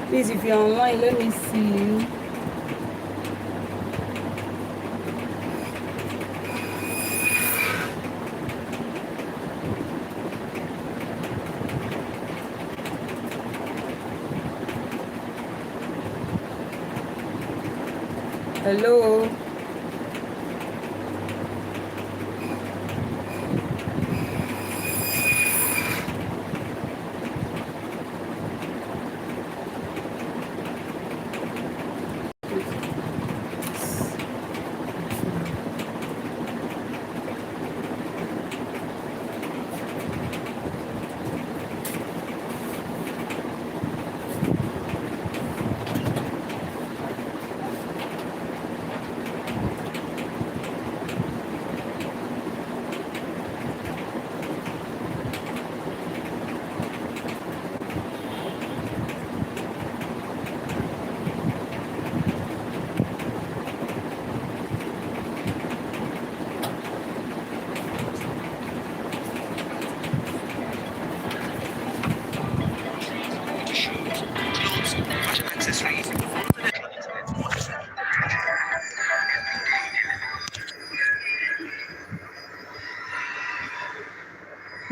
Please, if you're online, let me see you. Hello.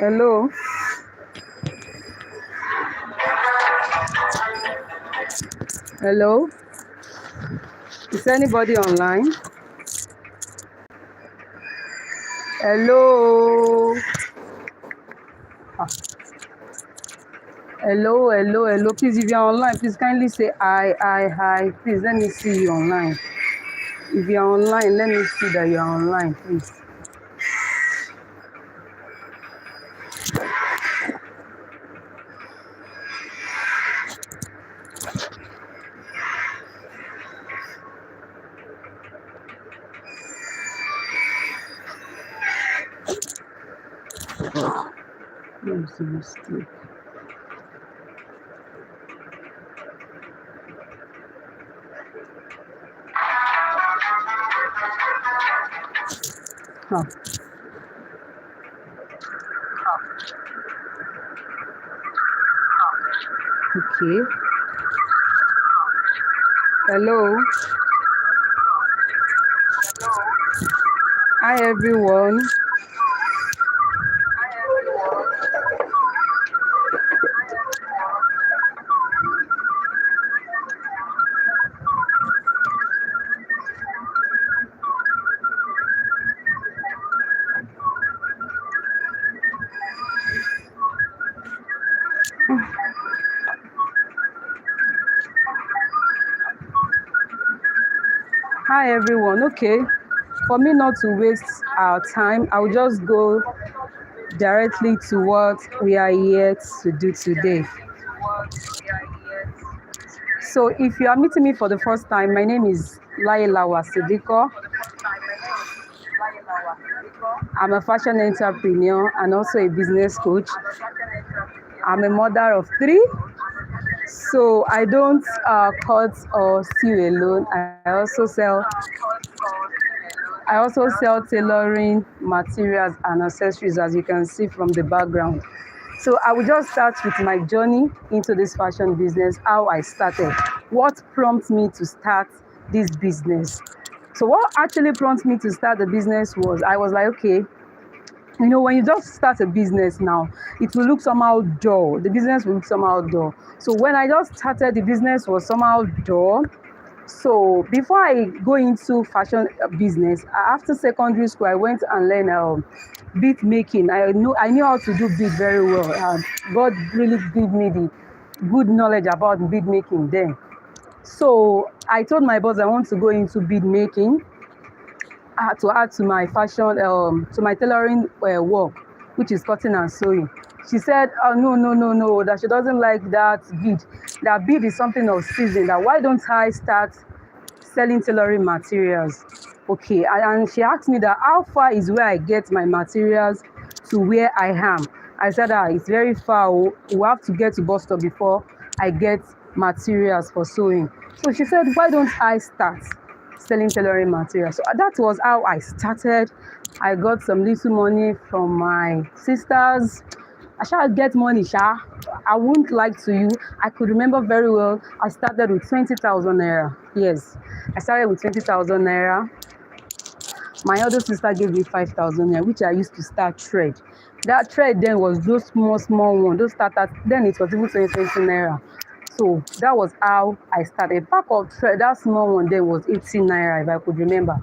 Hello. Hello. Is anybody online? Hello. Ah. Hello. Please, if you're online, please kindly say hi. Please, let me see you online. If you're online, let me see that you're online, please. Let me see mistake. Huh. Okay. Hello. Hi, everyone. Hi, everyone. Okay. For me not to waste our time, I will just go directly to what we are here to do today. So if you are meeting me for the first time, my name is Laila. I'm a fashion entrepreneur and also a business coach. I'm a mother of 3. So I don't cut or sew alone. I also sell tailoring materials and accessories, as you can see from the background. So I will just start with my journey into this fashion business, how I started, what prompted me to start this business. So what actually prompted me to start the business was, I was like, okay, when you just start a business now, it will look somehow dull. The business will look somehow dull. So when I just started, the business was somehow dull. So before I go into fashion business, after secondary school, I went and learned bead making. I knew how to do bead very well. God really gave me the good knowledge about bead making then. So I told my boss I want to go into bead making to add to my fashion, to my tailoring work, which is cutting and sewing. She said, oh, no, that she doesn't like that bead. That bead is something of season, that why don't I start selling tailoring materials? Okay, and she asked me that how far is where I get my materials to where I am. I said, it's very far. We have to get to bus stop before I get materials for sewing. So she said, why don't I start selling tailoring materials? So that was how I started. I got some little money from my sisters. I shall get money, sha. I won't lie to you. I could remember very well. I started with 20,000 naira. Yes, I started with 20,000 naira. My other sister gave me 5,000 naira, which I used to start trade. That trade then was those small one. Those started then it was even 20 naira. So that was how I started. Pack of trade, that small one then was 18 naira if I could remember.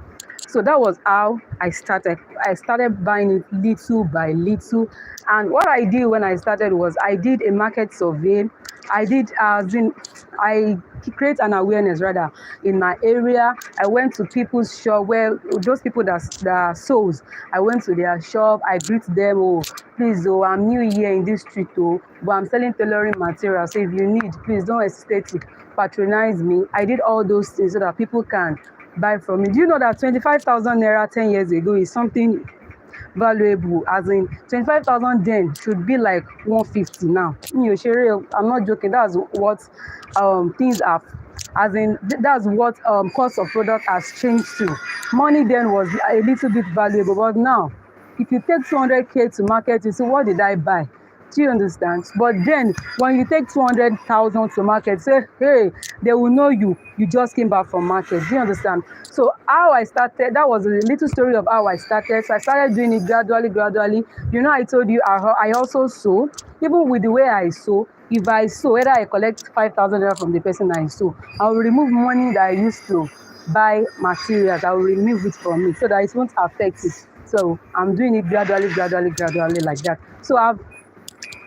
So that was how I started. I started buying it little by little. And what I did when I started was I did a market survey. I did as in I create an awareness rather in my area. I went to people's shop where those people that sews. I went to their shop. I greet them. Oh, please, oh, I'm new here in this street, oh, but I'm selling tailoring materials. So if you need, please don't hesitate to patronize me. I did all those things so that people can buy from me. Do you know that 25,000 naira 10 years ago is something valuable? As in 25,000 then should be like 150 now. I'm not joking. That's what things are. As in that's what cost of product has changed to. Money then was a little bit valuable, but now if you take 200k to market, you say, what did I buy? Do you understand? But then when you take 200,000 to market, say, hey, they will know you just came back from market. Do you understand? So how I started, that was a little story of how I started. So I started doing it gradually. You know, I told you I also sew. Even with the way I sew, if I sew, whether I collect 5,000 naira from the person I sew, I will remove money that I used to buy materials. I will remove it from it so that it won't affect it. So I'm doing it gradually like that. So I've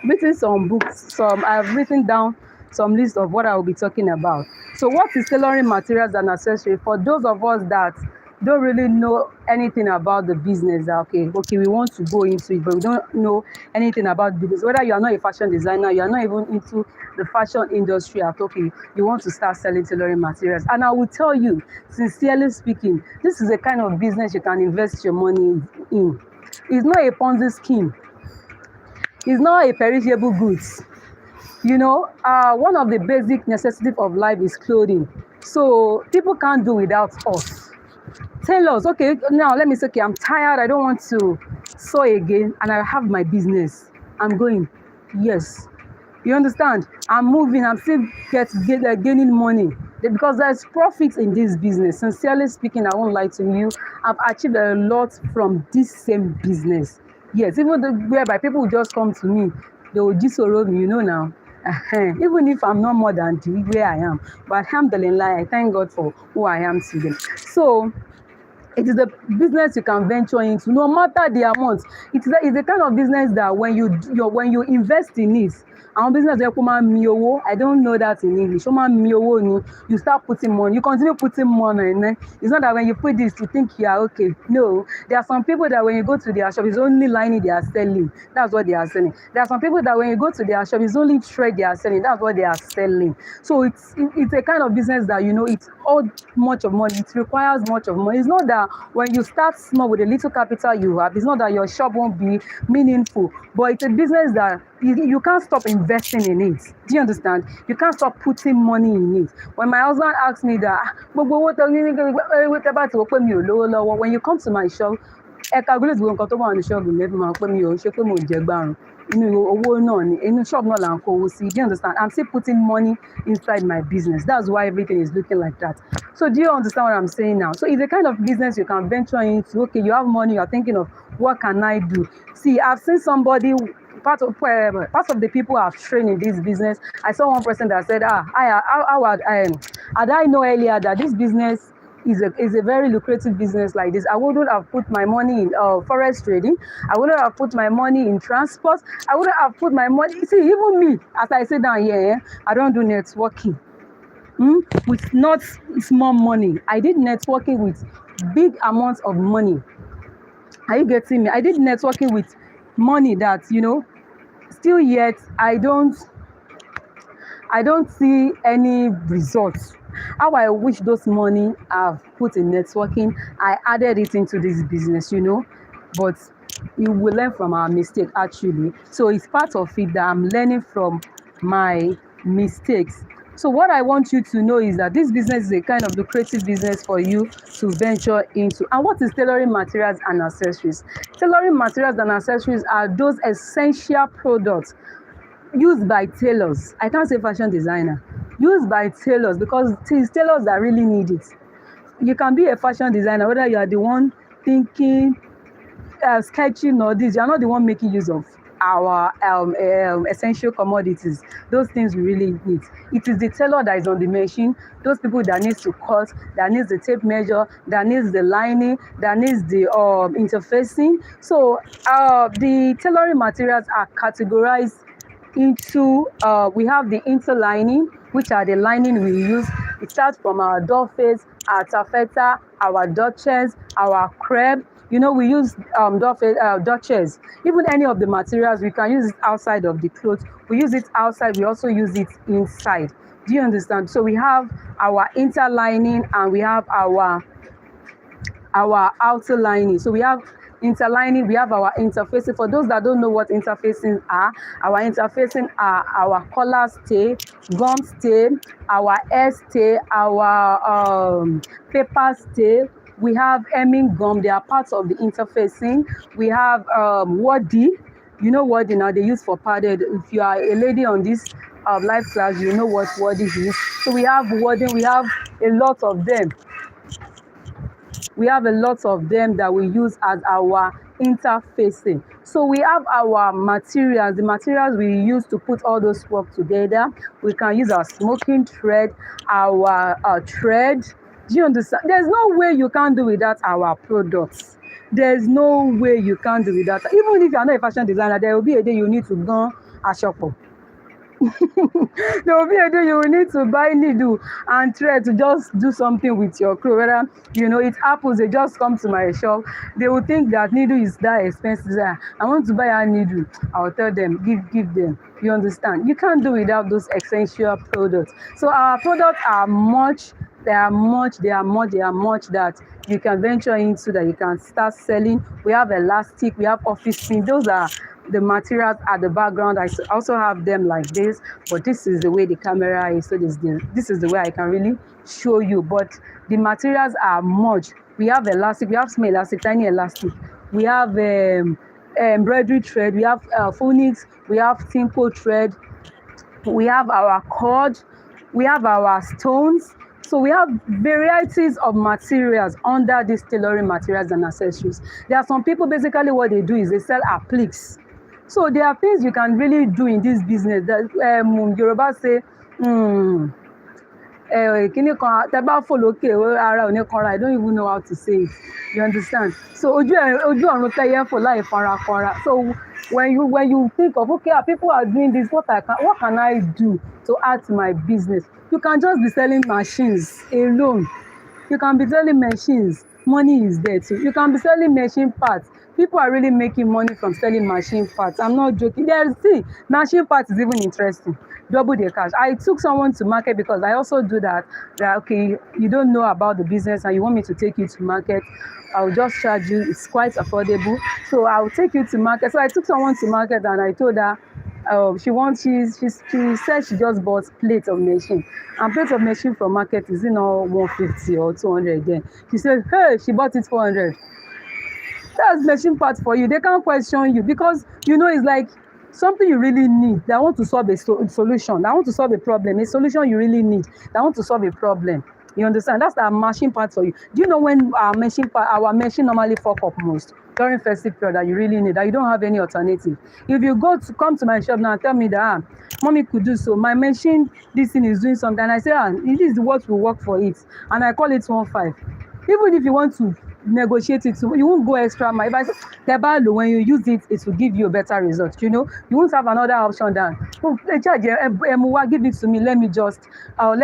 written some books, I've written down some list of what I will be talking about. So what is tailoring materials and accessories? For those of us that don't really know anything about the business, okay, we want to go into it, but we don't know anything about business. Whether you are not a fashion designer, you are not even into the fashion industry at okay, you want to start selling tailoring materials. And I will tell you, sincerely speaking, this is a kind of business you can invest your money in. It's not a Ponzi scheme. It's not a perishable goods. You know, one of the basic necessities of life is clothing. So people can't do without us. Tailors, okay, now let me say, okay, I'm tired. I don't want to sew again, and I have my business. I'm going. Yes. You understand? I'm moving. I'm still gaining money because there's profit in this business. Sincerely speaking, I won't lie to you. I've achieved a lot from this same business. Yes, even whereby people will just come to me, they will disorow me, you know now. Even if I'm not more than where I am. But alhamdulillah, I thank God for who I am today. So it is a business you can venture into, no matter the amount. It's the kind of business that when you invest in it, àwọn business yẹn kó máa mi owó. I don't know that in English. Ó máa mi owó ni. You start putting money. You continue putting money in it. It's not that when you put this, you think you are okay. No. There are some people that when you go to their shop, it's only lining they are selling. That's what they are selling. There are some people that when you go to their shop, it's only thread they are selling. That's what they are selling. So it's a kind of business that, you know, it's all much of money. It requires much of money. It's not that when you start small with a little capital you have, it's not that your shop won't be meaningful, but it's a business that you can't stop investing in it. Do you understand? You can't stop putting money in it. When my husband asked me that, when you come to my shop, shop not like do you understand? I'm still putting money inside my business. That's why everything is looking like that. So do you understand what I'm saying now? So it's a kind of business you can venture into. Okay, you have money, you're thinking of what can I do? See, I've seen somebody, part of the people I've trained in this business. I saw one person that said, had I know earlier that this business is a very lucrative business like this, I wouldn't have put my money in forex trading. I wouldn't have put my money in transport. I wouldn't have put my money. See, even me, as I sit down here, I don't do networking with not small money. I did networking with big amounts of money. Are you getting me? I did networking with money that, you know, still yet I don't see any results. How I wish those money I've put in networking, I added it into this business, you know. But we will learn from our mistake actually. So it's part of it that I'm learning from my mistakes. So what I want you to know is that this business is a kind of lucrative business for you to venture into. And what is tailoring materials and accessories? Tailoring materials and accessories are those essential products used by tailors. I can't say fashion designer. Used by tailors, because it is tailors that really need it. You can be a fashion designer, whether you are the one thinking, sketching or this, you're not the one making use of our essential commodities. Those things we really need. It is the tailor that is on the machine, those people that needs to cut, that needs the tape measure, that needs the lining, that needs the interfacing. So the tailoring materials are categorized into, we have the interlining, which are the lining we use. It starts from our door face, our taffeta, our dutchess, our crepe. You know, we use dutchess. Even any of the materials, we can use it outside of the clothes. We use it outside, we also use it inside. Do you understand? So we have our interlining and we have our outer lining. So we have interlining, we have our interfacing. For those that don't know what interfacing are, our interfacing are our collar stay, gum stay, our hair stay, our paper stay. We have hemming gum, they are parts of the interfacing. We have waddy. You know waddy now, they use for padded. If you are a lady on this live class, you know what waddy is. So we have wadding, we have a lot of them. We have a lot of them that we use as our interfacing. So we have our materials, the materials we use to put all those work together. We can use our smoking thread, our thread. Do you understand? There's no way you can do without our products. There's no way you can do without. Even if you're not a fashion designer, there will be a day you need to go a shop. There will be a day you will need to buy needle and thread to just do something with your clothes. Whether, you know, it happens, they just come to my shop. They will think that needle is that expensive. I want to buy a needle. I'll tell them, give them. You understand? You can't do without those essential products. So our products are much. There are much that you can venture into, that you can start selling. We have elastic, we have office pin. Those are the materials at the background. I also have them like this, but this is the way the camera is, so this is the way I can really show you. But the materials are much. We have elastic, we have small elastic, tiny elastic. We have embroidery thread, we have phonics, we have simple thread, we have our cord, we have our stones. So we have varieties of materials under these tailoring materials and accessories. There are some people, basically what they do is they sell appliques. So there are things you can really do in this business. That Yoruba say, I don't even know how to say it. You understand? So so when you think of, okay, people are doing this, what can I do to add to my business? You can just be selling machines alone. You can be selling machines. Money is there too. You can be selling machine parts. People are really making money from selling machine parts. I'm not joking. Machine parts is even interesting. Double the cash. I took someone to market because I also do that. Okay, you don't know about the business and you want me to take you to market. I'll just charge you. It's quite affordable. So I'll take you to market. So I took someone to market and I told her, she said she just bought plate of machine, and plate of machine from market is 150 or 200. Then she said, hey, she bought it 400. That's machine parts for you. They can't question you because it's like something you really need. They want to solve a solution. They want to solve a problem. A solution you really need. They want to solve a problem. You understand? That's our machine part for you. Do you know when our machine normally fuck up most? During festive period that you really need, that you don't have any alternative. If you come to my shop now and tell me that, mommy could do so, my machine, this thing is doing something, and I say, this is what will work for it, and I call it 1.5. Even if you want to negotiate it, you won't go extra mile. If I say, when you use it, it will give you a better result. You won't have another option than, give it to me, let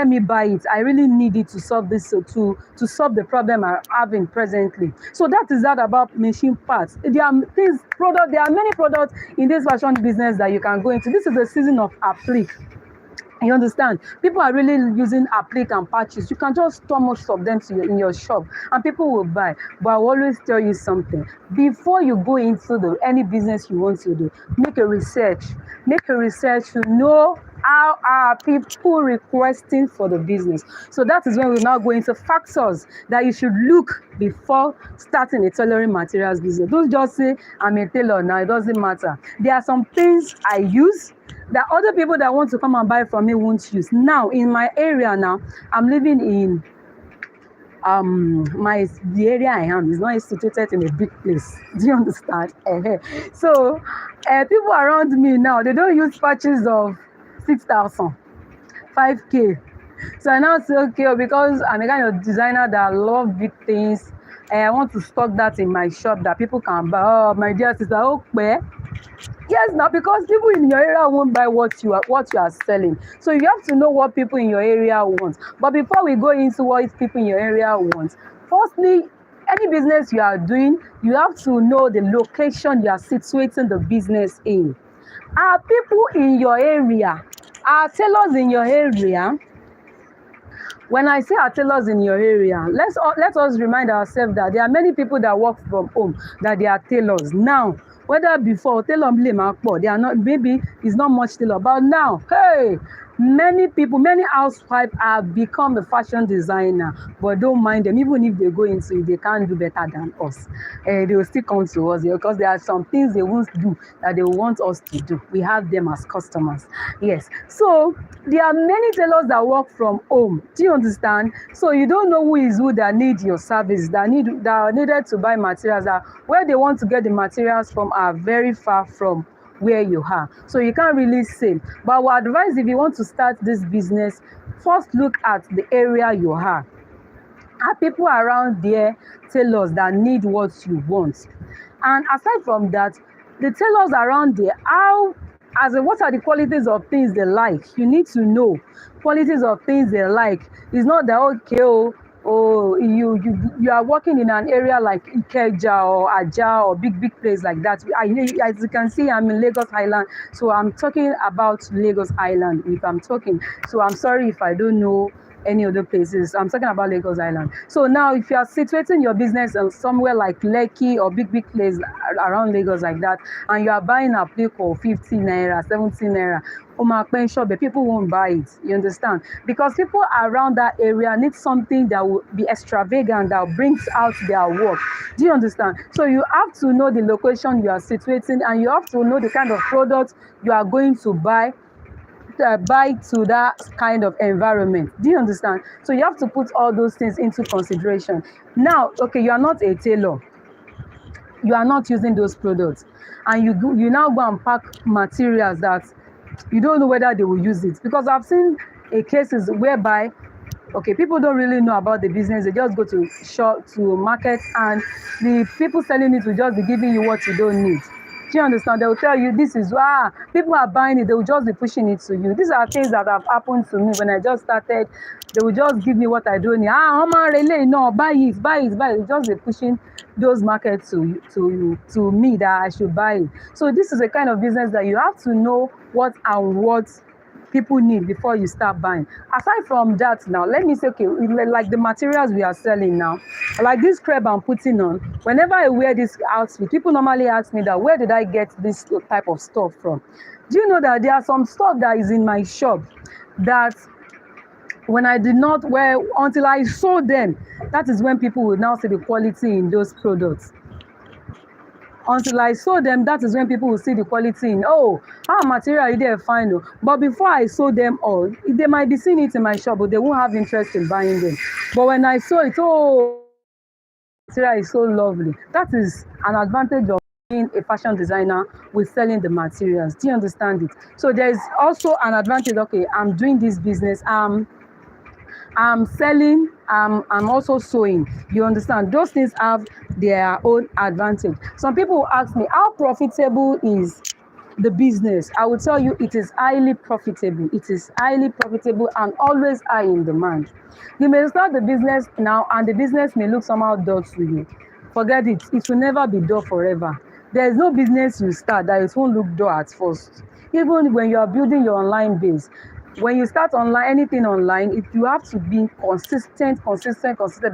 me buy it. I really need it to solve this, to solve the problem I'm having presently. So that is that about machine parts. There are many products in this fashion business that you can go into. This is the season of applique. You understand? People are really using applique and patches. You can just store most of them in your shop and people will buy. But I will always tell you something. Before you go into any business you want to do, make a research. Make a research to know How are people requesting for the business? So that is when we now go into factors that you should look before starting a tailoring materials business. Don't just say, I'm a tailor now, it doesn't matter. There are some things I use that other people that want to come and buy from me won't use. Now, in my area now, I'm living in the area I am is not situated in a big place. Do you understand? So people around me now, they don't use patches of 6,000, 5K. So I now say, okay, because I'm a kind of designer that love big things, and I want to stock that in my shop that people can buy. Oh, my dear sister, okay. Yes, now because people in your area won't buy what you are selling. So you have to know what people in your area want. But before we go into what people in your area want, firstly, any business you are doing, you have to know the location you are situating the business in. Are people in your area, are tailors in your area? When I say are tailors in your area, let us remind ourselves that there are many people that work from home that they are tailors. Now, whether before tailor they are not, maybe it's not much tailor, but now, hey, many people, many housewives have become a fashion designer, but don't mind them. Even if they go into it, they can't do better than us. They will still come to us because there are some things they won't do that they want us to do. We have them as customers. Yes. So there are many tailors that work from home. Do you understand? So you don't know who is who that need your service, that are needed to buy materials, that where they want to get the materials from are very far from where you are. So you can't really say. But I would advise, if you want to start this business, first look at the area you are. Are people around there tailors that need what you want? And aside from that, the tailors around there, what are the qualities of things they like? You need to know qualities of things they like. It's not that, okay, you are working in an area like Ikeja or Aja or big place like that. As you can see, I'm in Lagos Island, so I'm talking about Lagos Island if I'm talking. So I'm sorry if I don't know any other places. I'm talking about Lagos Island. So now, if you are situating your business somewhere like Lekki or big place around Lagos like that, and you are buying a plate for 15 naira, 17 naira, but people won't buy it. You understand? Because people around that area need something that will be extravagant, that brings out their work. Do you understand? So you have to know the location you are situating, and you have to know the kind of products you are going to buy to that kind of environment. Do you understand? So you have to put all those things into consideration. Now, okay, you are not a tailor, you are not using those products, and you now go and pack materials that you don't know whether they will use it. Because I've seen cases whereby, okay, people don't really know about the business. They just go to shop, to market, and the people selling it will just be giving you what you don't need. Do you understand? They will tell you this is people are buying it. They will just be pushing it to you. These are things that have happened to me when I just started. They will just give me what I don't need. No, buy it. They just be pushing those markets to me that I should buy it. So this is a kind of business that you have to know what people need before you start buying. Aside from that, now let me say, okay, like the materials we are selling now, like this crepe I'm putting on, whenever I wear this outfit, people normally ask me that, where did I get this type of stuff from? Do you know that there are some stuff that is in my shop that when I did not wear until I sold them, that is when people will now see the quality in those products. Until I sold them, that is when people will see the quality in, how material is there fine. But before I sold them all, they might be seeing it in my shop, but they won't have interest in buying them. But when I saw it, material is so lovely. That is an advantage of being a fashion designer with selling the materials. Do you understand it? So there is also an advantage. Okay, I'm doing this business. I'm selling, I'm also sewing. You understand? Those things have their own advantage. Some people ask me, how profitable is the business? I will tell you, it is highly profitable. It is highly profitable and always high in demand. You may start the business now and the business may look somehow dull to you. Forget it. It will never be dull forever. There is no business you start that it won't look dull at first. Even when you are building your online base, when you start anything online, you have to be consistent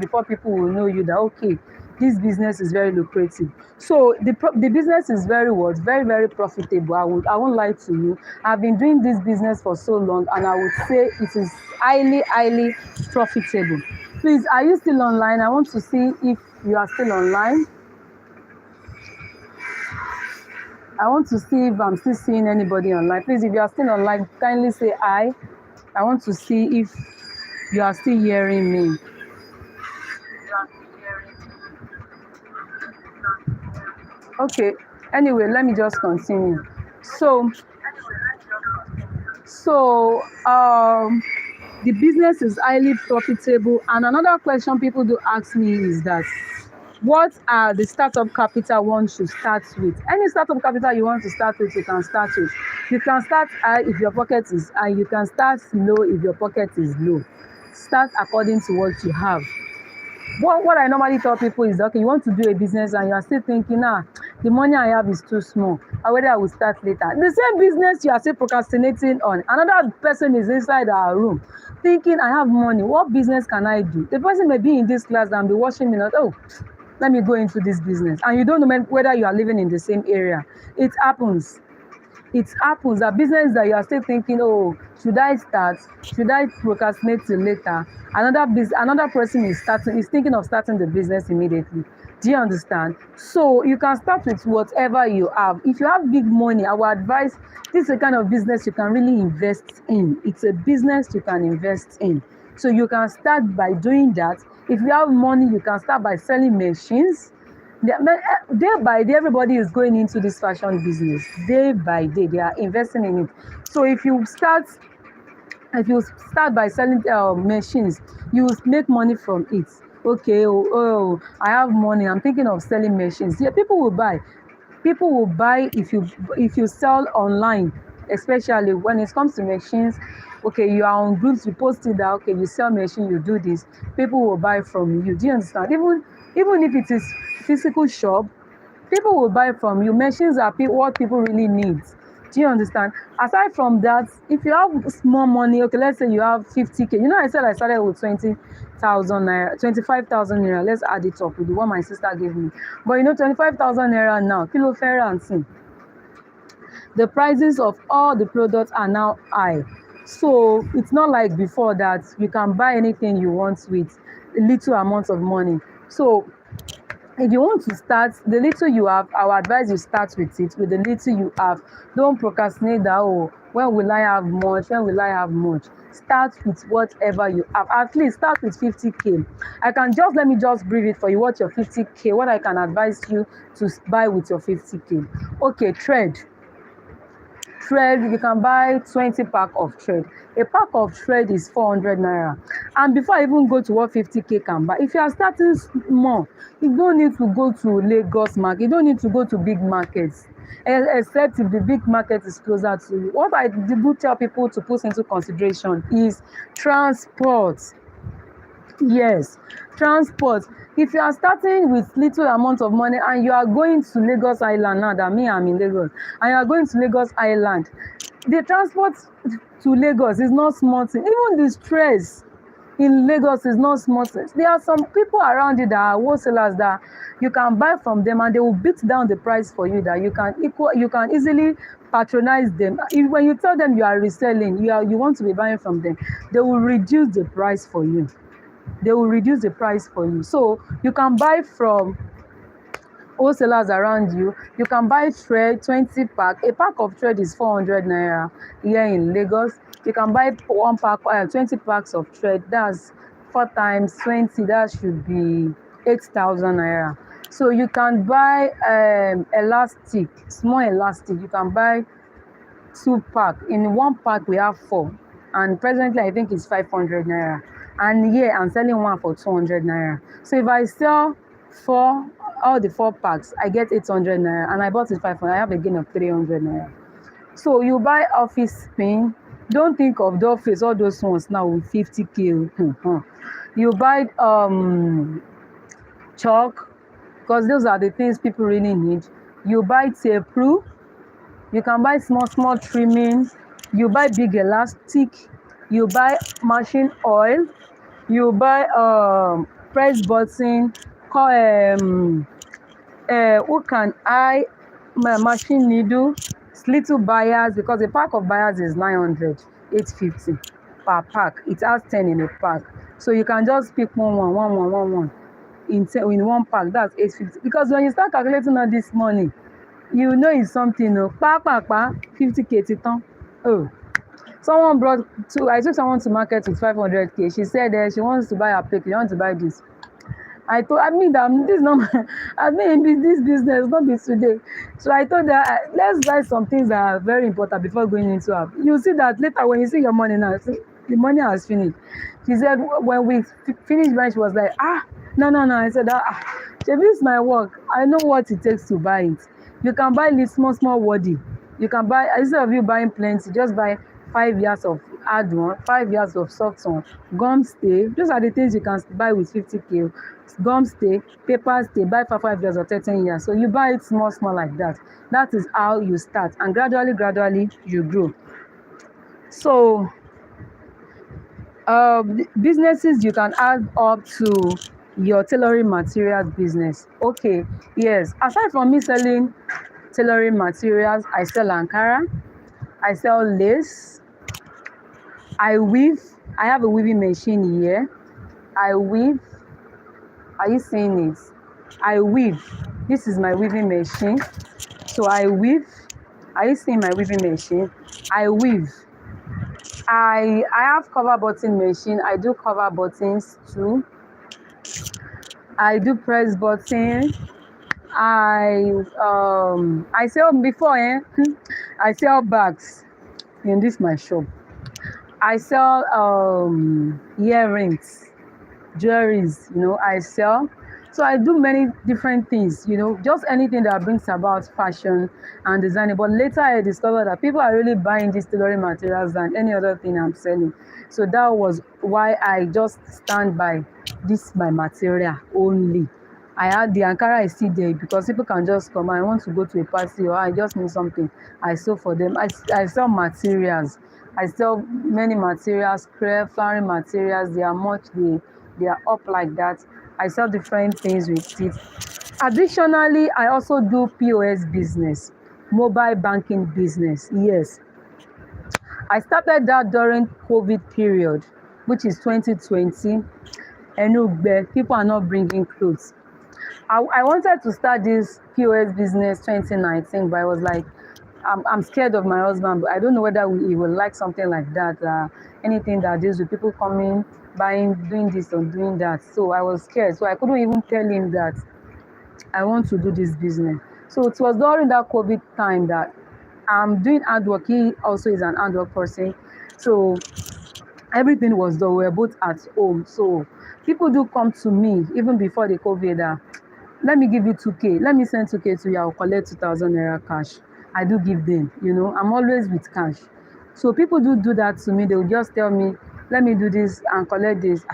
before people will know you that, okay, this business is very lucrative. So the business is very what? Very, very profitable. I won't lie to you. I've been doing this business for so long, and I would say it is highly, highly profitable. Please, are you still online? I want to see if you are still online. I want to see if I'm still seeing anybody online. Please, if you are still online, kindly say hi. I want to see if you are still hearing me. Okay. Anyway, let me just continue. So, the business is highly profitable. And another question people do ask me is that, what are the startup capital one should start with? Any startup capital you want to start with, you can start with. You can start high if your pocket is high. You can start low if your pocket is low. Start according to what you have. What I normally tell people is, okay, you want to do a business and you are still thinking, the money I have is too small. Or whether I will start later. The same business you are still procrastinating on. Another person is inside our room thinking, I have money. What business can I do? The person may be in this class and be watching me, not, oh, let me go into this business. And you don't know whether you are living in the same area. It happens. It happens that business that you are still thinking, oh, should I start? Should I procrastinate till later? Another person is thinking of starting the business immediately. Do you understand? So you can start with whatever you have. If you have big money, I would advise, this is a kind of business you can really invest in. It's a business you can invest in. So you can start by doing that. If you have money, you can start by selling machines. Day by day, everybody is going into this fashion business. Day by day, they are investing in it. So if you start by selling machines, you make money from it. Okay, I have money, I'm thinking of selling machines. Yeah, people will buy if you sell online, especially when it comes to machines. Okay, you are on groups, you post it that, okay, you sell machine, you do this, people will buy from you. Do you understand? Even if it is physical shop, people will buy from you. Machines are what people really need. Do you understand? Aside from that, if you have small money, okay, let's say you have 50K. You know, I said I started with 20,000 naira, 25,000 naira. Let's add it up with the one my sister gave me. But 25,000 naira now, kilo fair and see. The prices of all the products are now high. So it's not like before that you can buy anything you want with a little amount of money. So if you want to start, the little you have, I would advise you start with it, with the little you have. Don't procrastinate that, oh, when will I have much? When will I have much? Start with whatever you have. At least start with 50K. Let me just brief it for you. What your 50K, what I can advise you to buy with your 50K. Okay, thread, you can buy 20 pack of thread. A pack of thread is 400 naira. And before I even go to what 50K can buy, if you are starting small, you don't need to go to Lagos market. You don't need to go to big markets, except if the big market is closer to you. What I do tell people to put into consideration is transport. Yes, transport. If you are starting with little amount of money and you are going to Lagos Island, now that me, I'm in Lagos, and you are going to Lagos Island, the transport to Lagos is not small thing. Even the stress in Lagos is not small thing. There are some people around you that are wholesalers that you can buy from them and they will beat down the price for you, that you can easily patronize them. When you tell them you are reselling, you want to be buying from them, they will reduce the price for you. So you can buy from wholesalers around you. You can buy thread, 20 pack. A pack of thread is 400 naira here in Lagos. You can buy 20 packs of thread. That's 4 times 20. That should be 8,000 naira. So you can buy elastic, small elastic. You can buy 2 pack. In 1 pack we have 4, and presently I think it's 500 naira. And here I'm selling one for 200 naira. So if I sell all the 4 packs, I get 800 naira, and I bought it 500. I have a gain of 300 naira. So you buy office pin. Don't think of the office, all those ones now with 50K. You buy chalk, because those are the things people really need. You buy tape rule. You can buy small trimming. You buy big elastic. You buy machine oil. You buy press button, who can I machine needle, little buyers, because the pack of buyers is 900, 850 per pack. It has 10 in a pack. So you can just pick one in one pack. That's 850. Because when you start calculating all this money, you know it's something. 50k titan. Oh, someone brought I took someone to market with 500k. She said she wants to buy a plate. She wants to buy this. I mean that this number, I mean in this business, not be today. So I told her, let's buy some things that are very important before going into her. You see that later when you see your money now, see, the money has finished. She said when we finished buying, she was like, no. I said, this is my work. I know what it takes to buy it. You can buy this small wordy. You can buy, instead of you buying plenty, just buy 5 years of hard one, 5 years of soft one, gum stay. Those are the things you can buy with 50k. Gum stay, paper stay, buy for 5 years or 13 years. So you buy it small like that. That is how you start, and gradually you grow. So businesses you can add up to your tailoring materials business. Okay, yes, aside from me selling tailoring materials, I sell Ankara, I sell lace, I weave. I have a weaving machine here. I weave. Are you seeing it? I weave. This is my weaving machine. So I weave. Are you seeing my weaving machine? I weave. I have cover button machine. I do cover buttons too. I do press button. I sell before I sell bags in this my shop. I sell earrings, jewelries, I sell. So I do many different things, just anything that brings about fashion and design. But later I discovered that people are really buying these tailoring materials than any other thing I'm selling. So that was why I just stand by this my material only. I had the Ankara I see there because people can just come. I want to go to a party or I just need something. I sew for them. I sell materials. I sell many materials, crepe, flowering materials. They are up like that. I sell different things with it. Additionally, I also do POS business, mobile banking business. Yes, I started that during COVID period, which is 2020. And people are not bringing clothes. I wanted to start this POS business 2019, but I was like, I'm scared of my husband, but I don't know whether he will like something like that, anything that deals with people coming, buying, doing this or doing that. So I was scared. So I couldn't even tell him that I want to do this business. So it was during that COVID time that I'm doing hard work. He also is an hard work person. So everything was done. We were both at home. So people do come to me even before the COVID. Let me give you 2K. Let me send 2K to you. I'll collect 2,000 naira cash. I do give them, I'm always with cash. So people do that to me. They will just tell me, let me do this and collect this.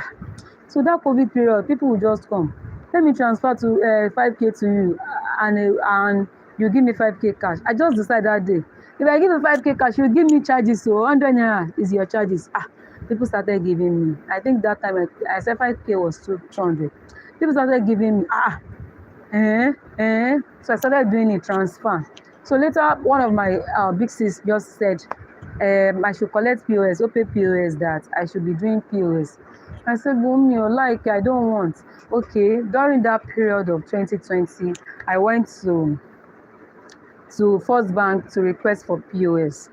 So that COVID period, people will just come. Let me transfer to 5K to you and you give me 5K cash. I just decided that day. If I give you 5K cash, you give me charges. So 100 naira is your charges. People started giving me. I think that time I said 5K was 200. People started giving me. So I started doing a transfer. So later, one of my big sis just said, I should collect POS, open POS, that I should be doing POS. I said, I don't want. Okay, during that period of 2020, I went to First Bank to request for POS.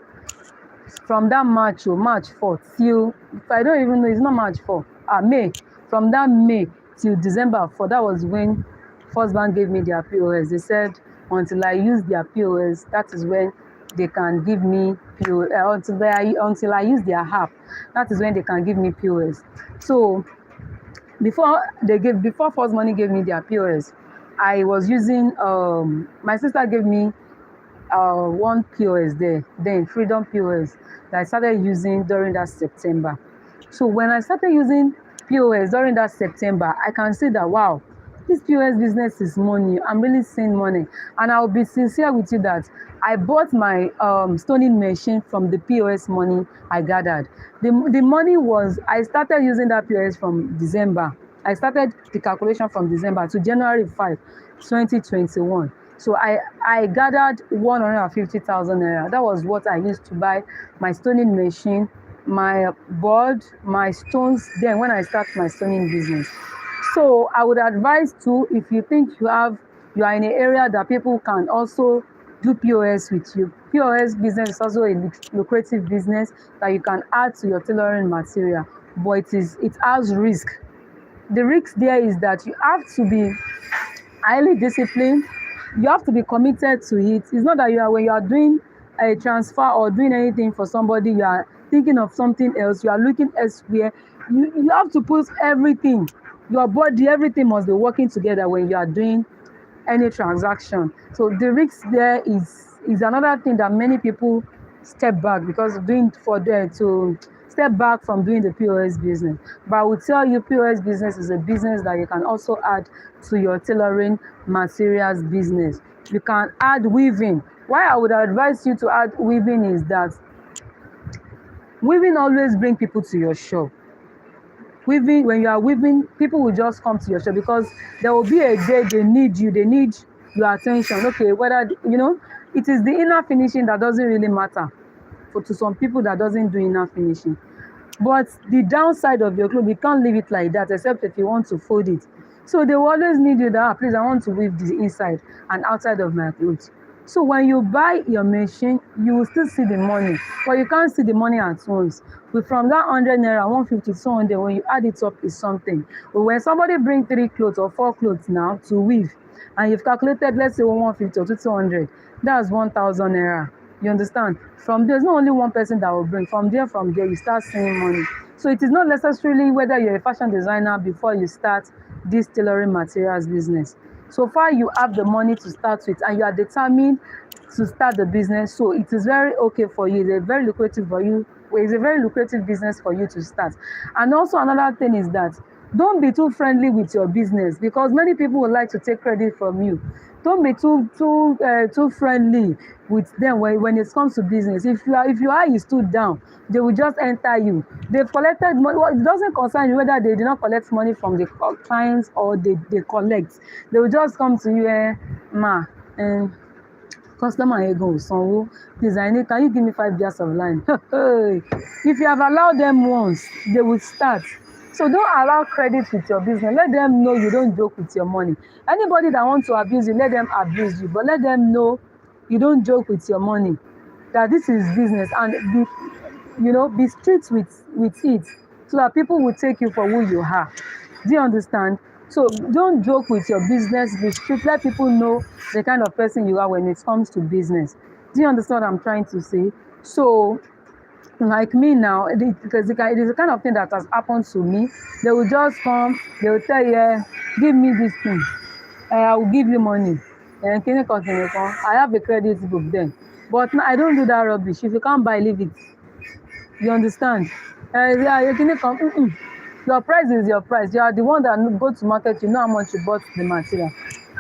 From that March 4th till, I don't even know, it's not March 4, May. From that May till December 4, that was when First Bank gave me their POS. They said, until I use their POS, that is when they can give me POS. Until I use their app, that is when they can give me POS. So before First Money gave me their POS, I was using my sister gave me one POS there, then Freedom POS, that I started using during that September. So when I started using POS during that September, I can see that, wow, this POS business is money. I'm really seeing money. And I'll be sincere with you that I bought my stoning machine from the POS money I gathered. The money was, I started using that POS from December. I started the calculation from December to January 5, 2021. So I gathered 150,000 naira. That was what I used to buy my stoning machine, my board, my stones. Then when I start my stoning business. So I would advise too, if you think you are in an area that people can also do POS with you. POS business is also a lucrative business that you can add to your tailoring material, but it has risk. The risk there is that you have to be highly disciplined. You have to be committed to it. It's not that when you are doing a transfer or doing anything for somebody, you are thinking of something else, you are looking elsewhere. You have to put everything, your body, everything must be working together when you are doing any transaction. So the risk there is another thing that many people step back because doing for them to step back from doing the POS business. But I will tell you, POS business is a business that you can also add to your tailoring materials business. You can add weaving. Why I would advise you to add weaving is that weaving always bring people to your shop. Weaving, when you are weaving, people will just come to your shop because there will be a day they need you, they need your attention. Okay, whether it is the inner finishing that doesn't really matter to some people that doesn't do inner finishing. But the downside of your clothes, you can't leave it like that except if you want to fold it. So they will always need you that, please, I want to weave the inside and outside of my clothes. So when you buy your machine, you will still see the money, but you can't see the money at once. But from that 100 naira, 150, 200, when you add it up, is something. But when somebody bring 3 clothes or 4 clothes now to weave, and you've calculated, let's say 150 or 200, that's 1,000 naira. You understand? From there, there's not only one person that will bring. From there, you start seeing money. So it is not necessarily whether you're a fashion designer before you start this tailoring materials business. So far, you have the money to start with, and you are determined to start the business. So it is very okay for you. It's a very lucrative for you. It's a very lucrative business for you to start. And also another thing is that don't be too friendly with your business because many people would like to take credit from you. Don't be too friendly with them when it comes to business. If your eye is too down, they will just enter you. They've collected money. Well, it doesn't concern you whether they did not collect money from the clients or they collect. They will just come to you, customer ego sanwo, please, can you give me 5 years of line? If you have allowed them once, they will start. So don't allow credit with your business. Let them know you don't joke with your money. Anybody that wants to abuse you, let them abuse you, but let them know you don't joke with your money, that this is business, and be strict with it so that people will take you for who you are. Do you understand? So don't joke with your business. Be strict. Let people know the kind of person you are when it comes to business. Do you understand what I'm trying to say? So, like me now, it is the kind of thing that has happened to me. They will just come, they will tell you, give me this thing. I will give you money. I have a credit book then. But I don't do that rubbish. If you can't buy, leave it. You understand? Your price is your price. You are the one that go to market, you know how much you bought the material.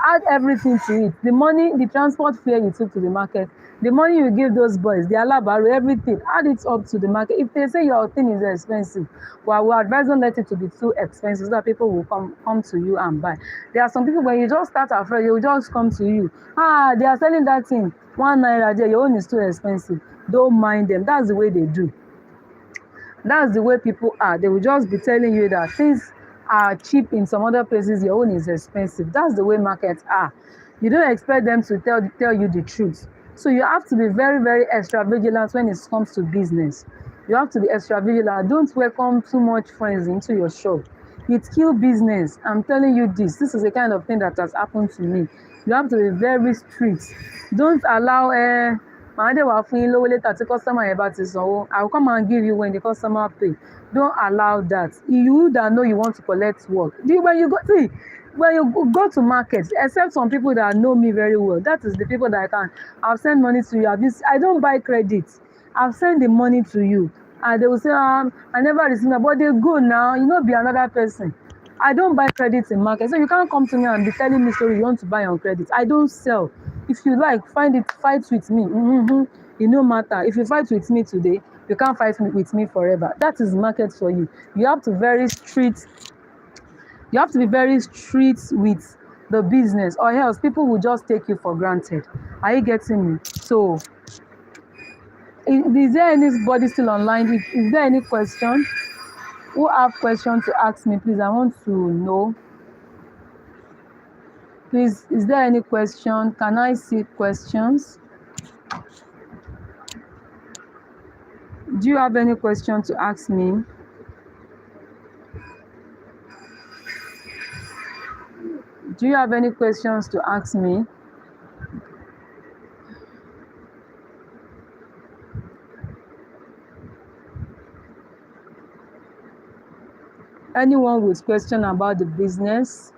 Add everything to it. The money, the transport fare you took to the market, the money you give those boys, the alabaro, everything, add it up to the market. If they say your thing is expensive, well, we advise don't let it to be too expensive so that people will come to you and buy. There are some people, when you just start afresh, they will just come to you. They are selling that thing, 1 naira there, your own is too expensive. Don't mind them. That's the way they do. That's the way people are. They will just be telling you that things are cheap in some other places, your own is expensive. That's the way markets are. You don't expect them to tell you the truth. So you have to be very, very extra vigilant when it comes to business. You have to be extra vigilant. Don't welcome too much friends into your shop. It kills business. I'm telling you this. This is the kind of thing that has happened to me. You have to be very strict. Don't allow customer I will come and give you when the customer pay. Don't allow that. You that know you want to collect work. When you go to market, except some people that know me very well, that is the people that I'll send money to you. I don't buy credit. I'll send the money to you. And they will say, I never received it, but they go now, be another person. I don't buy credit in market. So you can't come to me and be telling me story you want to buy on credit. I don't sell. If you like, fight with me. It no matter. If you fight with me today, you can't fight with me forever. That is market for you. You have to very strict You have to be very strict with the business, or else people will just take you for granted. Are you getting me? So, is there anybody still online? Is there any question? Who have question to ask me, please? I want to know. Please, is there any question? Can I see questions? Do you have any question to ask me? Do you have any questions to ask me? Anyone with question about the business?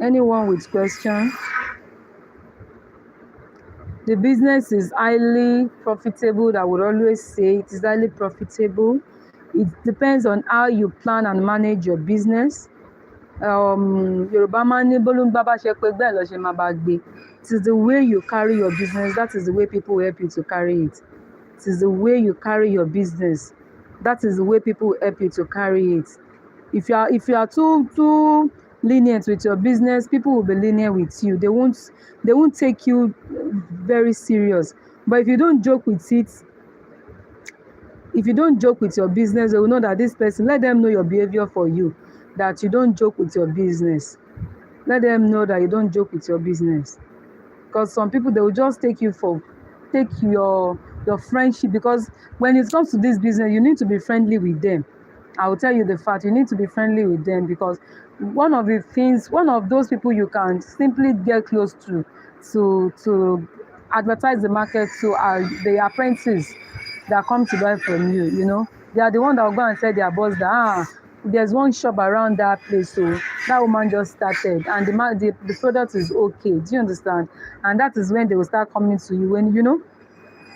Anyone with question? The business is highly profitable. I would always say it is highly profitable. It depends on how you plan and manage your business. Yorùbá máa ń ní bólúńgbá bá ṣe pé bẹ́ẹ̀ lọ ṣe máa bá gbé. It is the way you carry your business, that is the way people help you to carry it. It is the way you carry your business, that is the way people help you to carry it. If you are too lenient with your business, people will be lenient with you. They won't take you very serious. But if you don't joke with it, if you don't joke with your business, they will know that this person, let them know your behavior for you, that you don't joke with your business. Let them know that you don't joke with your business. Because some people, they will just take your friendship, because when it comes to this business, you need to be friendly with them. I will tell you the fact, you need to be friendly with them, because one of those people you can simply get close to advertise the market to are the apprentices that come to buy from you. You know, they are the one that will go and tell their boss that there's one shop around that place, so that woman just started and the product is okay. Do you understand? And that is when they will start coming to you. When you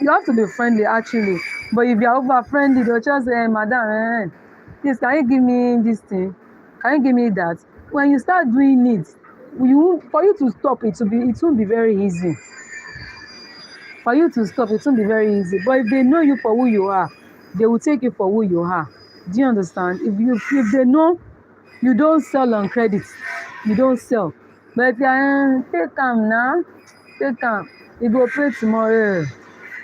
have to be friendly actually, but if you are over friendly, they'll just say, madam, please, can you give me this thing? Can you give me that? When you start doing it, for you to stop, it won't be very easy. For you to stop, it won't be very easy. But if they know you for who you are, they will take you for who you are. Do you understand? If they know you don't sell on credit, you don't sell. But if you take am now, take am, you go pay tomorrow.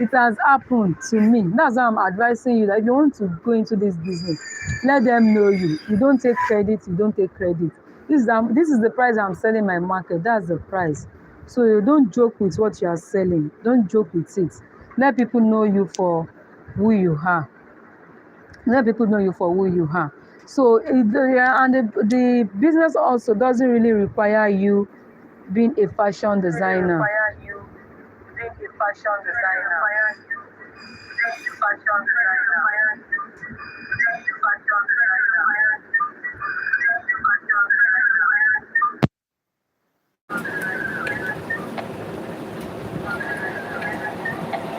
It has happened to me. That's why I'm advising you that if you want to go into this business, let them know you. You don't take credit, you don't take credit. This is the price I'm selling my market. That's the price. So you don't joke with what you are selling. Don't joke with it. Let people know you for who you are. Let people know you for who you are. So the business also doesn't really require you being a fashion designer.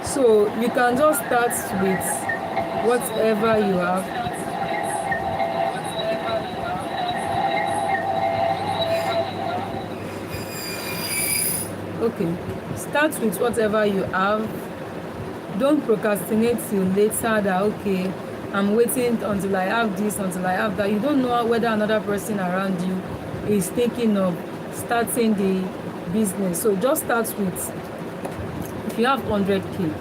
So you can just start with whatever you have. Okay, start with whatever you have. Don't procrastinate till later that, okay, I'm waiting until I have this, until I have that. You don't know whether another person around you is thinking of starting the business. So just start with, if you have 100k,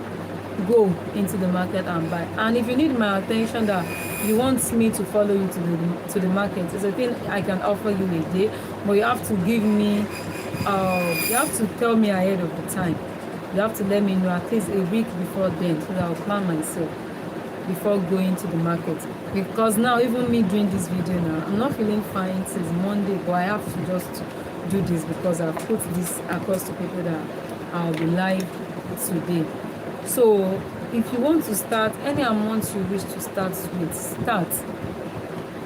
go into the market and buy. And if you need my attention, that you want me to follow you to the market, it's a thing I can offer you a day, but you have to give me you have to tell me ahead of the time. You have to let me know at least a week before then, so that I'll plan myself before going to the market. Because now, even me doing this video now, I'm not feeling fine since Monday, but I have to just do this because I've put this across to people that I'll be live today. So if you want to start, any amount you wish to start with,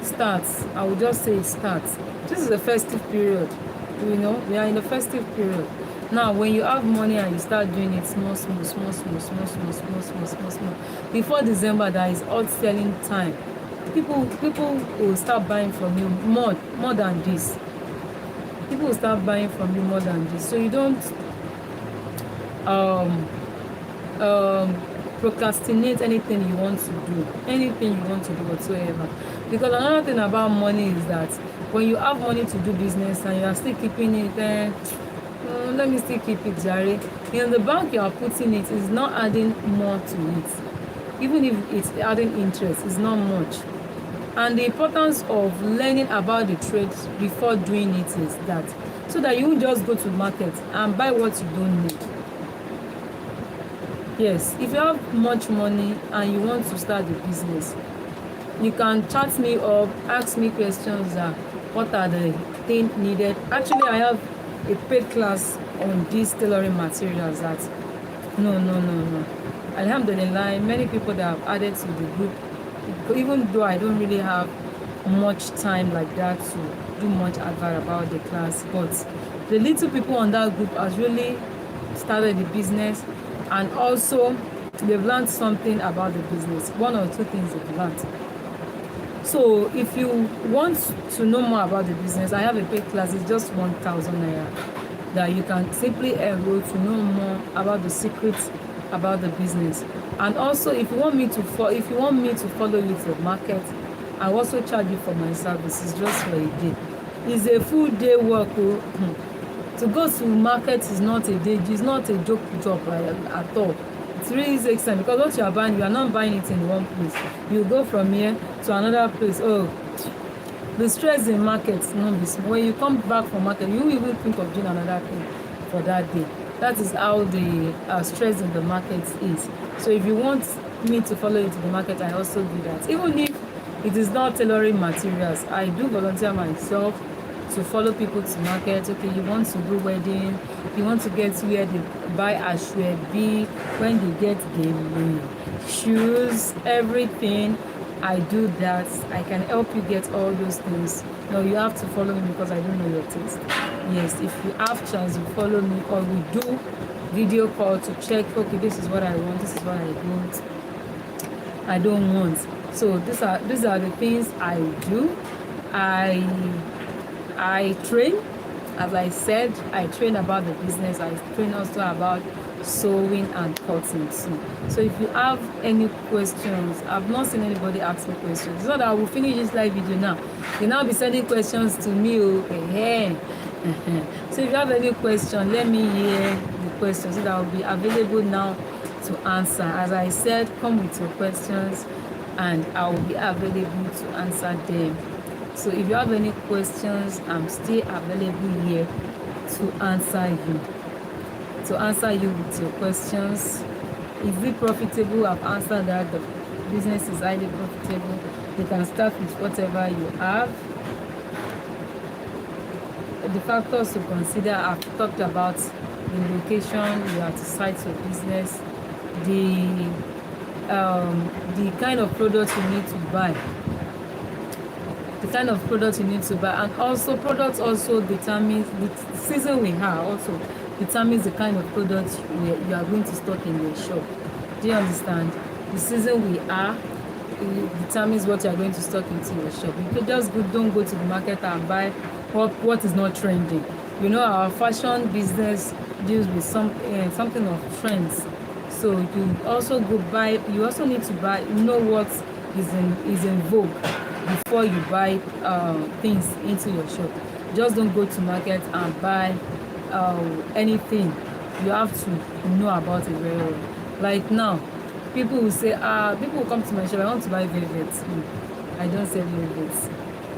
start. I will just say start. This is a festive period. We are in the festive period. Now, when you have money and you start doing it small. Before December, that is hot selling time. People will start buying from you more than this. People will start buying from you more than this. So you don't procrastinate anything you want to do, whatsoever. Because another thing about money is that when you have money to do business and you are still keeping it, let me still keep it, Jerry. In the bank you are putting it is not adding more to it. Even if it's adding interest, it's not much. And the importance of learning about the trades before doing it is that so that you won't just go to market and buy what you don't need. Yes, if you have much money and you want to start a business, you can chat me up, ask me questions that what are the things needed. Actually, I have a paid class on these tailoring materials that no. Alhamdulillah, many people that have added to the group, even though I don't really have much time like that to do much advert about the class, but the little people on that group has really started the business, and also they've learned something about the business. One or two things they've learned. So if you want to know more about the business, I have a paid class. It's just 1,000 naira that you can simply enroll to know more about the secrets about the business. And also, if you want me to follow you to the market, I also charge you for my services just for a day. It's a full day work. To go to market is not a day. It's not a joke job at all. It really takes time because what you are buying, you are not buying it in one place. You go from here to another place. Oh, the stress in markets not be small. When you come back from market, you even think of doing another thing for that day. That is how the stress in the market is. So if you want me to follow you to the market, I also do that. Even if it is not tailoring materials, I do volunteer myself to follow people to market. Okay, you want to do wedding, you want to get where they buy ashwebi, when they get the shoes, everything. I do that. I can help you get all those things. No, you have to follow me because I don't know your taste. Yes, if you have chance, you follow me, or we do video call to check. Okay, this is what I want. This is what I don't want. So these are the things I do. I train, as I said, I train about the business. I train also about sewing and cutting too. So if you have any questions, I've not seen anybody ask me questions. So that I will finish this live video now. You now be sending questions to me. Okay. So if you have any question, let me hear the questions so that I will be available now to answer. As I said, come with your questions and I will be available to answer them. So if you have any questions, I'm still available here to answer you. With your questions. Is it profitable? I've answered that. The business is highly profitable. You can start with whatever you have. The factors to consider, I've talked about the location you have to site your business, the kind of products you need to buy. And also products also determines the season we have also determines the kind of products you are going to stock in your shop. Do you understand? The season we are, it determines what you are going to stock into your shop. You could just don't go to the market and buy what is not trending. You know, our fashion business deals with something of trends. So you also need to buy, know what is in vogue before you buy things into your shop. Just don't go to market and buy anything. You have to know about it very well. Like now, people will say, people will come to my shop, I want to buy velvet. I don't sell velvet.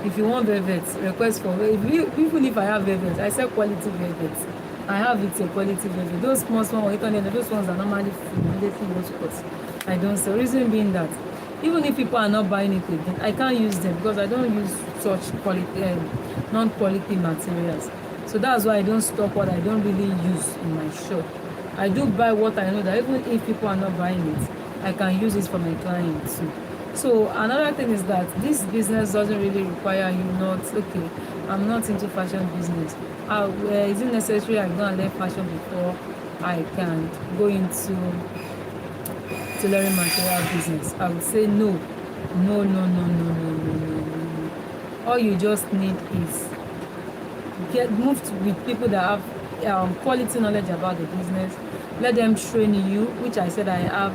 If you want velvet, request for even if I have velvet, I sell quality velvet. I have it a quality velvet. Those small ones, those ones are normally full. I don't sell. Reason being that even if people are not buying it again, I can't use them because I don't use such quality, non-quality materials. So that's why I don't stock what I don't really use in my shop. I do buy what I know that even if people are not buying it, I can use it for my clients too. So another thing is that this business doesn't really require you I'm not into fashion business. Is it necessary I go and learn fashion before I can go into tailoring material business? I would say no. All you just need is moved with people that have quality knowledge about the business. Let them train you, which I said I have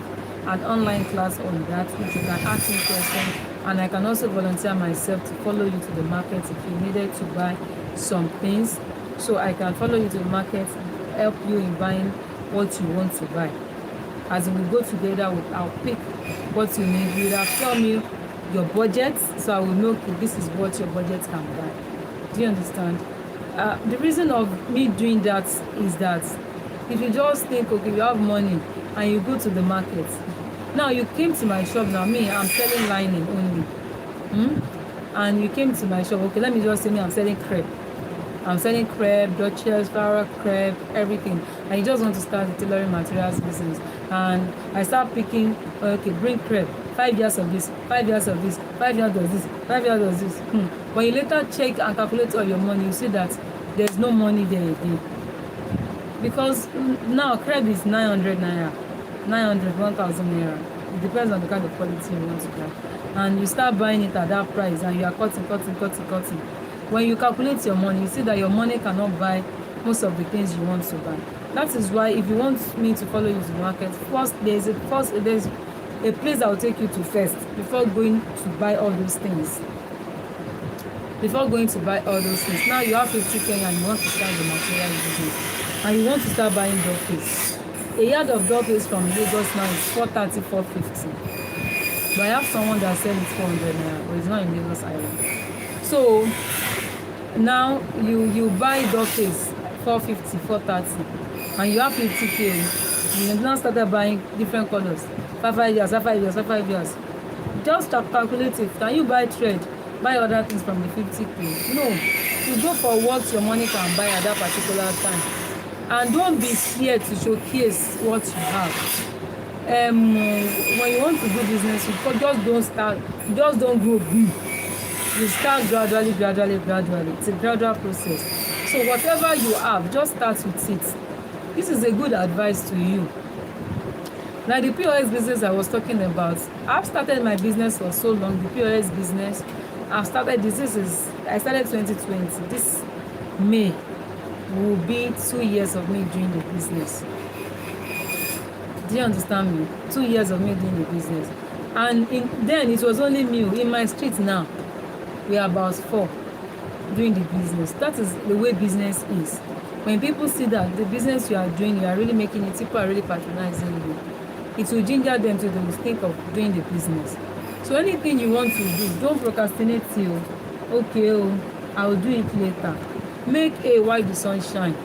an online class on that, which you can ask me questions, and I can also volunteer myself to follow you to the market if you needed to buy some things. So I can follow you to the market, help you in buying what you want to buy. As we go together, I'll pick what you need. You have tell me your budget, so I will know, okay, this is what your budget can buy. Do you understand? The reason of me doing that is that if you just think, okay, you have money and you go to the market. Now you came to my shop. Now me, I'm selling lining only. And you came to my shop. Okay, let me just say I'm selling crepe. I'm selling crepe, Duchess, Farah crepe, everything. And you just want to start the tailoring materials business. And I start picking, okay, bring crepe, 5 years of this, 5 years of this, 5 years of this, 5 years of this. When you later check and calculate all your money, you see that there's no money there again. Because now crepe is 900 naira, 900, 1000 naira. It depends on the kind of quality you want to buy. And you start buying it at that price and you are cutting. When you calculate your money, you see that your money cannot buy most of the things you want to buy. That is why if you want me to follow you to the market, first there's a place I will take you to first before going to buy all those things. Now you have 50K and you want to start the material business. And you want to start buying door paste. A yard of door paste from Lagos now is 430, 450. But I have someone that sells it 400 naira, but it's not in Lagos Island. So now you buy door paste 450, 430, and you have 50K. You now started buying different colors. 5 years. Just calculate it. Can you buy thread? Buy other things from the 50K? No. You go for what your money can buy at that particular time. And don't be scared to showcase what you have. When you want to do business, you just don't go big. You start gradually. It's a gradual process. So whatever you have, just start with it. This is a good advice to you. Now the POS business I was talking about, I've started my business for so long, the POS business. I started 2020. This May will be 2 years of me doing the business. Do you understand me? 2 years of me doing the business. And then it was only me in my street. Now we are about 4 doing the business. That is the way business is. When people see that the business you are doing, you are really making it, people are really patronizing you, it will ginger them to think of doing the business. So anything you want to do, don't procrastinate till, okay, I will do it later. Make a while the sun shine.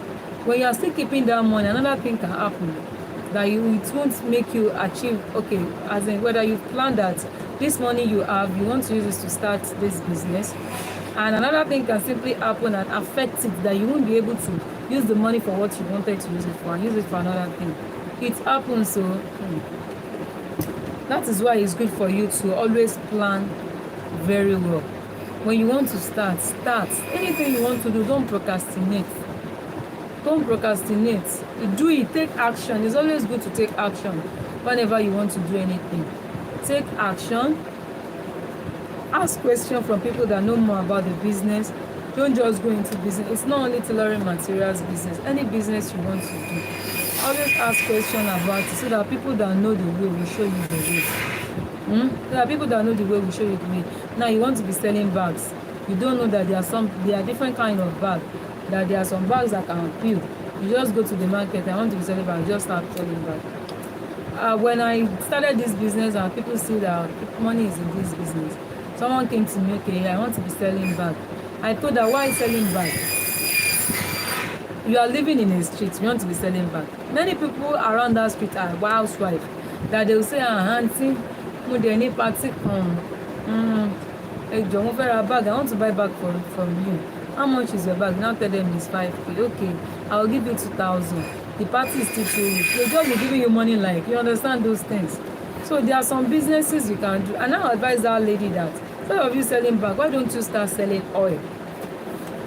When you are still keeping that money, another thing can happen that it won't make you achieve, okay, as in whether you plan that this money you have, you want to use this to start this business, and another thing can simply happen and affect it, that you won't be able to use the money for what you wanted to use it for and use it for another thing. It happens. So that is why it's good for you to always plan very well. When you want to start. Anything you want to do, don't procrastinate. Do it. Take action. It's always good to take action whenever you want to do anything. Take action. Ask questions from people that know more about the business. Don't just go into business. It's not only tailoring materials business. Any business you want to do, always ask questions about it so that people that know the way will show you the way. There are people that know the way will show you the way. Now you want to be selling bags. You don't know that there are different kind of bags. That there are some bags that can appeal. You just go to the market. I want to be selling bags. Just start selling bags. When I started this business and people see that money is in this business, someone came to me, okay, I want to be selling bags. I told her, why selling bags? You are living in a street, you want to be selling bags. Many people around that street are housewives. That they will say, auntie, I want to buy bag from you. How much is your bag? Now tell them it's 5K. Okay, I'll give you 2,000. The party is still 2 weeks. They'll just be giving you money, like, you understand those things. So there are some businesses you can do. And I advise that lady that instead of you selling bag, why don't you start selling oil?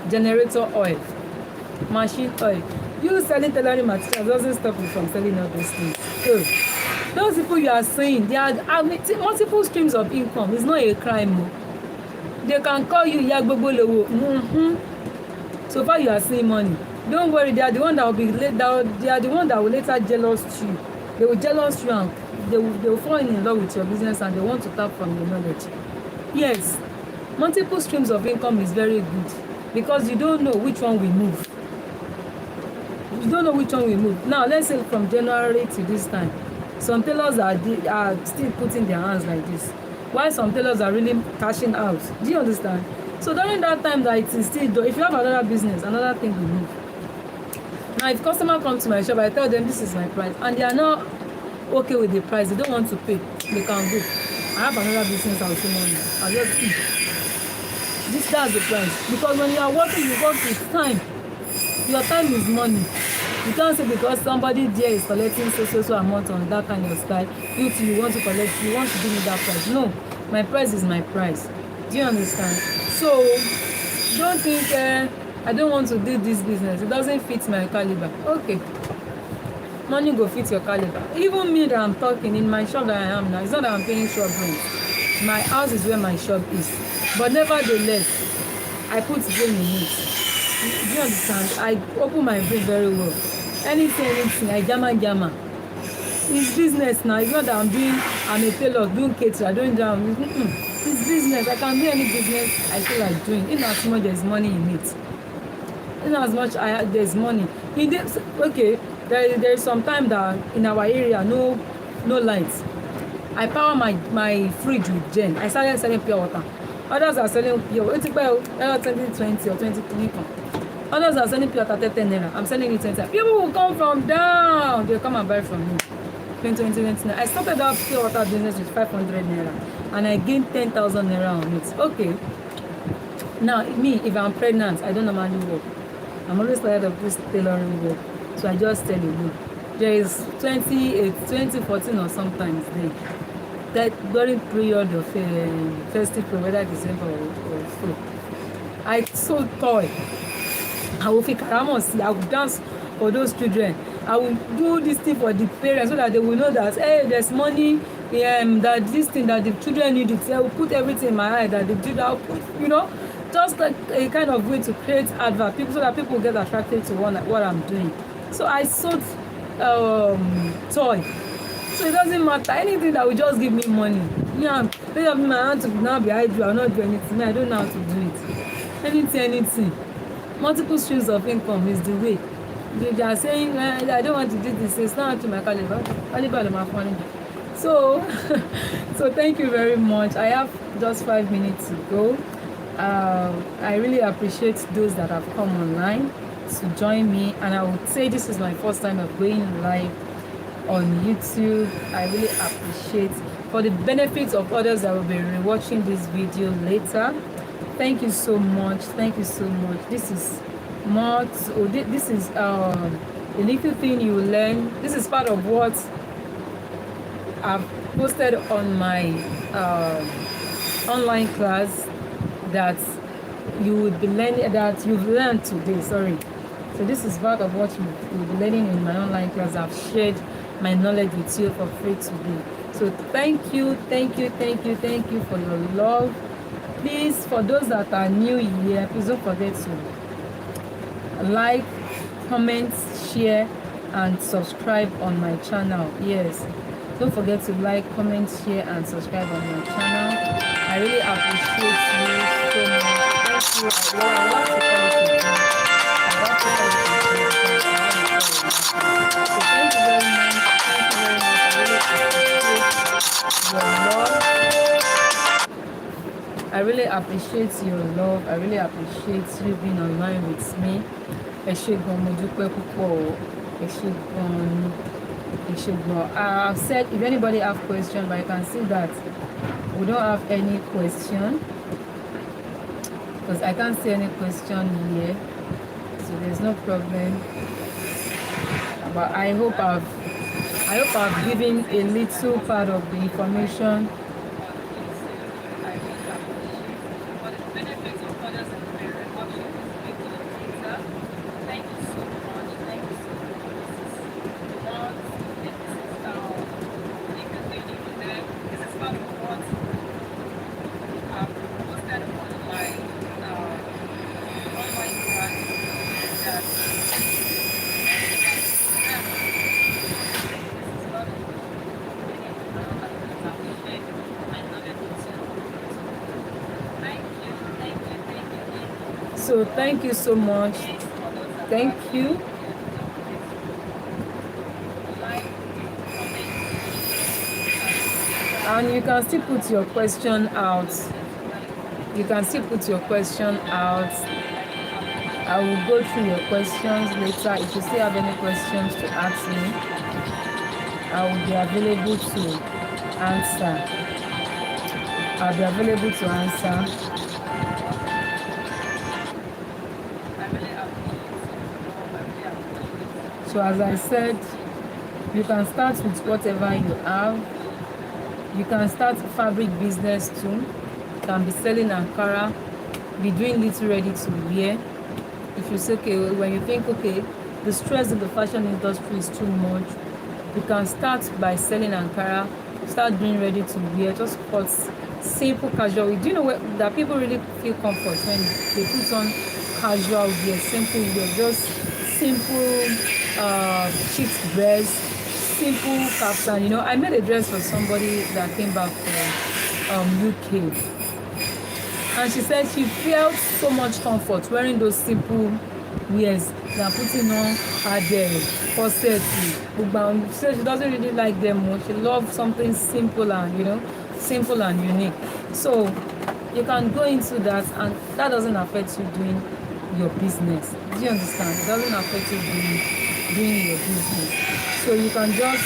Generator oil, machine oil. You selling tailoring materials doesn't stop you from selling all those things. So those people you are saying, they are multiple streams of income. It's not a crime. They can call you Yagbogbo Lewo. So far you are seeing money. Don't worry, they are the one that will be they are the one that will later jealous you. They will jealous you, and they will fall in love with your business, and they want to tap from your knowledge. Yes, multiple streams of income is very good, because you don't know which one will move. You don't know which one will move. Now let's say from January to this time, some tailors are still putting their hands like this, while some tailors are really cashing out. Do you understand? So during that time that it is still, if you have another business, another thing will move. Now if customer comes to my shop, I tell them this is my price, and they are not okay with the price, they don't want to pay, they can go. I have another business, I'll say money, I'll just keep this. That's the price, because when you are working, you work with time. Your time is money. You can't say because somebody there is collecting so amount on that kind of style, you want to collect, you want to give me that price. No, my price is my price. Do you understand? So don't think I don't want to do this business, it doesn't fit my caliber. Okay, money go fit your caliber. Even me that I'm talking in my shop that I am now, it's not that I'm paying shop rent. My house is where my shop is, but nevertheless I put brain in it. Do you understand? I open my brain very well. Anything I jama. It's business now. It's not that I'm a tailor doing caterer, doing that. It's business. I can do any business I feel like doing, in as much there's money in it. In as much there's money in this. Okay, there is some time that in our area no lights. I power my fridge with gen. I started selling pure water. Others are selling pure water 2020 or 2020. Others are selling pure water 10 naira. I'm selling it 10 naira. People will come from down. They'll come and buy from me. 2020. I started out pure water business with 500 naira, and I gained 10,000 naira on it. Okay. Now me, if I'm pregnant, I don't normally work. I'm always tired of this tailoring work, so I just tell you, there is 2014 or sometimes that during period of festive, whether December or so, I sold toy. I will feel karamosi, I will dance for those children. I will do this thing for the parents so that they will know that hey, there's money, that this thing that the children need it. I will put everything in my eye that the children, I will put, just like a kind of way to create advert, so that people get attracted to what I'm doing. So I sold toy. So it doesn't matter, anything that will just give me money. Yeah, they have my hand to now be idle, I'll not do anything. I don't know how to do it. Anything. Multiple streams of income is the way. They are saying I don't want to do this, it's not to my caliber of my money. So thank you very much. I have just 5 minutes to go. I really appreciate those that have come online to join me, and I would say this is my first time of going live on YouTube. I really appreciate, for the benefits of others that will be rewatching this video later. Thank you so much. This is more this is a little thing you learn. This is part of what I've posted on my online class that you would be learning, that you've learned today. Sorry. So this is part of what you'll be learning in my online class. I've shared my knowledge with you for free today. So thank you for your love. Please, for those that are new here, please don't forget to like, comment, share, and subscribe on my channel. Yes, don't forget to like, comment, share, and subscribe on my channel. I really appreciate you so much. Thank you. I love to call it a day. I love to call it a day. So thank you very much. I really appreciate your love. I really appreciate you being online with me. Ẹ ṣé gan, mo dúpẹ́ púpọ̀ o. Ẹ ṣé gan. I've said if anybody have question, but you can see that we don't have any question because I can't see any question here, so there's no problem. But I hope I've given a little part of the information. So thank you so much. Thank you. And you can still put your question out. You can still put your question out. I will go through your questions later. If you still have any questions to ask me, I will be available to answer. I'll be available to answer. So as I said, you can start with whatever you have. You can start fabric business too. You can be selling Ankara, be doing little ready to wear. If you say, okay, when you think, okay, the stress in the fashion industry is too much, you can start by selling Ankara, start doing ready to wear, just cut simple casual. Do you know that people really feel comfort when they put on casual wear, simple wear, just simple cheap dress, simple caption. You know, I made a dress for somebody that came back from UK, and she said she felt so much comfort wearing those simple wears than putting on her corset. She said she doesn't really like them much. She loves something simple and simple and unique. So you can go into that, and that doesn't affect you doing your business. Do you understand? It doesn't affect you doing your business. So you can just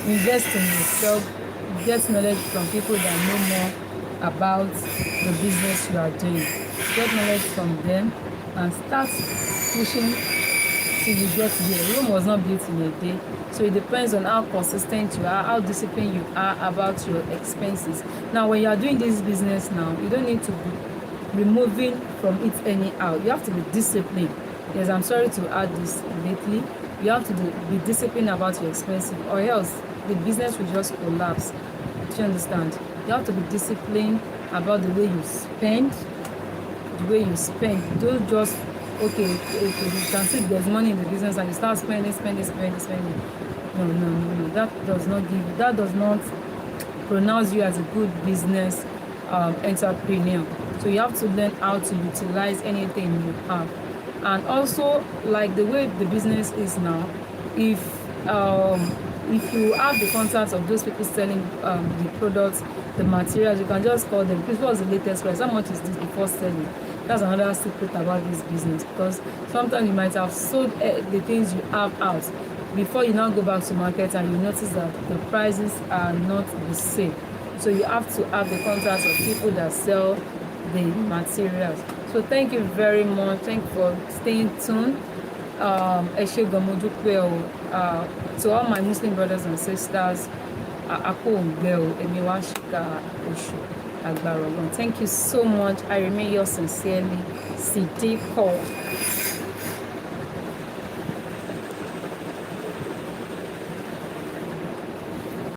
invest in yourself, get knowledge from people that know more about the business you are doing. Get knowledge from them and start pushing till you get there. Rome was not built in a day. So it depends on how consistent you are, how disciplined you are about your expenses. Now, when you are doing this business now, you don't need to be removing from it anyhow. You have to be disciplined. Yes, I'm sorry to add this lately. You have to be disciplined about your expenses, or else the business will just collapse. Do you understand? You have to be disciplined about the way you spend. Don't just you can see there's money in the business and you start spending. No. That does not pronounce you as a good business entrepreneur. So you have to learn how to utilize anything you have. And also, like the way the business is now, if you have the contacts of those people selling the products, the materials, you can just call them. Please, what's the latest price? How much is this before selling? That's another secret about this business, because sometimes you might have sold the things you have out before you now go back to market and you notice that the prices are not the same. So you have to have the contacts of people that sell the materials. So thank you very much. Thank you for staying tuned. To all my Muslim brothers and sisters, thank you so much. I remain yours sincerely, SYDDY.